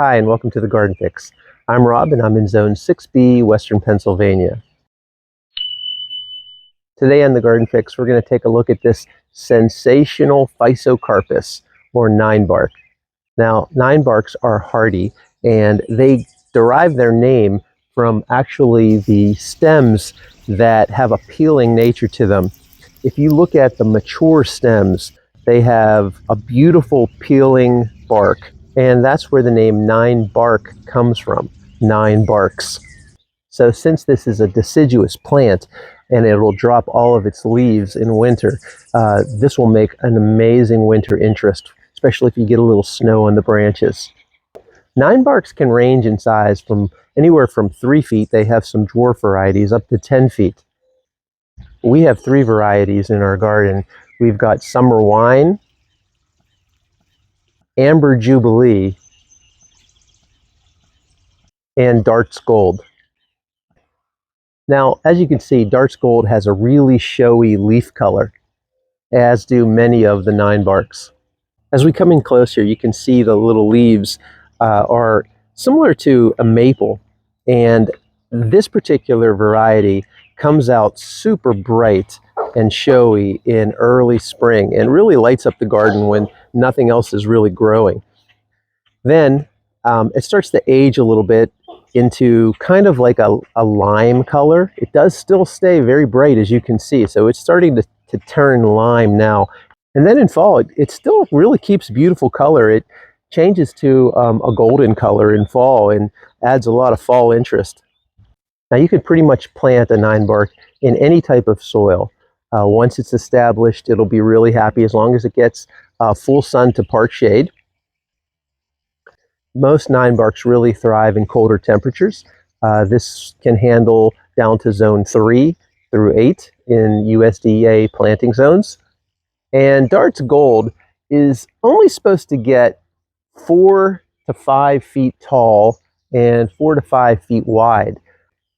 Hi, and welcome to the Garden Fix. I'm Rob, and I'm in Zone 6B, Western Pennsylvania. Today on the Garden Fix, we're going to take a look at this sensational Physocarpus, or ninebark. Now, ninebarks are hardy, and they derive their name from actually the stems that have a peeling nature to them. If you look at the mature stems, they have a beautiful peeling bark, and that's where the name ninebark comes from, nine barks. So since this is a deciduous plant and it will drop all of its leaves in winter, this will make an amazing winter interest, especially if you get a little snow on the branches. Ninebarks can range in size from anywhere from 3 feet, they have some dwarf varieties, up to 10 feet. We have 3 varieties in our garden. We've got Summer Wine, Amber Jubilee, and Darts Gold. Now, as you can see, Darts Gold has a really showy leaf color, as do many of the ninebarks. As we come in closer, you can see the little leaves are similar to a maple, and this particular variety comes out super bright and showy in early spring and really lights up the garden when nothing else is really growing. Then it starts to age a little bit into kind of like a lime color. It does still stay very bright, as you can see, so it's starting to turn lime now. And then in fall, it still really keeps beautiful color. It changes to a golden color in fall and adds a lot of fall interest. Now you could pretty much plant a ninebark in any type of soil. Once it's established, it'll be really happy as long as it gets full sun to part shade. Most ninebarks really thrive in colder temperatures. This can handle down to zone 3 through 8 in USDA planting zones. And Darts Gold is only supposed to get 4 to 5 feet tall and 4 to 5 feet wide.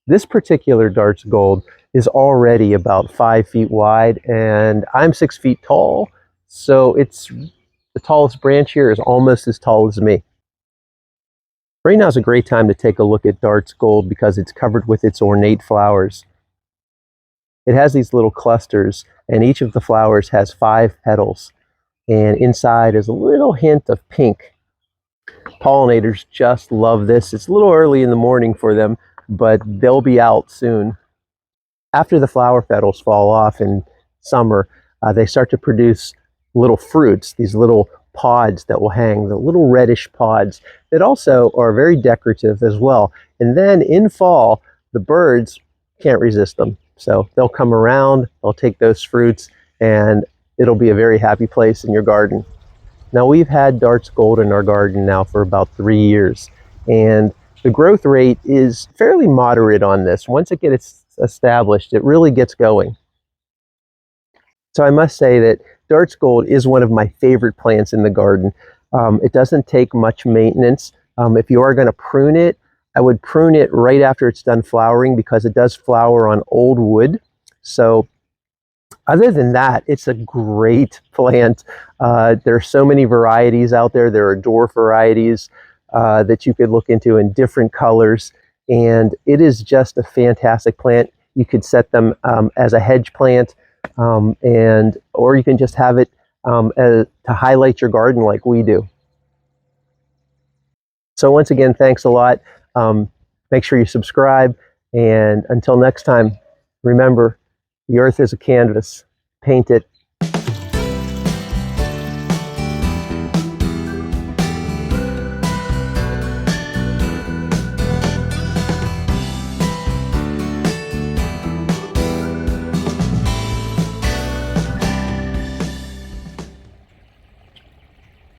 This particular Darts Gold is already about 5 feet wide, and I'm 6 feet tall, so it's the tallest branch here is almost as tall as me. Right now is a great time to take a look at Darts Gold because it's covered with its ornate flowers. It has these little clusters, and each of the flowers has 5 petals, and inside is a little hint of pink. Pollinators just love this. It's a little early in the morning for them, but they'll be out soon. After the flower petals fall off in summer, they start to produce little fruits, these little pods that will hang, the little reddish pods that also are very decorative as well. And then in fall, the birds can't resist them. So they'll come around, they'll take those fruits, and it'll be a very happy place in your garden. Now we've had Darts Gold in our garden now for about 3 years, and the growth rate is fairly moderate on this. Once it gets established, it really gets going. So I must say that Darts Gold is one of my favorite plants in the garden. It doesn't take much maintenance. If you are going to prune it, I would prune it right after it's done flowering because it does flower on old wood. So other than that, it's a great plant. There are so many varieties out there. There are dwarf varieties that you could look into in different colors, and it is just a fantastic plant. You could set them as a hedge plant, or you can just have it to highlight your garden like we do. So once again, thanks a lot. Make sure you subscribe, and until next time, remember, the earth is a canvas. Paint it,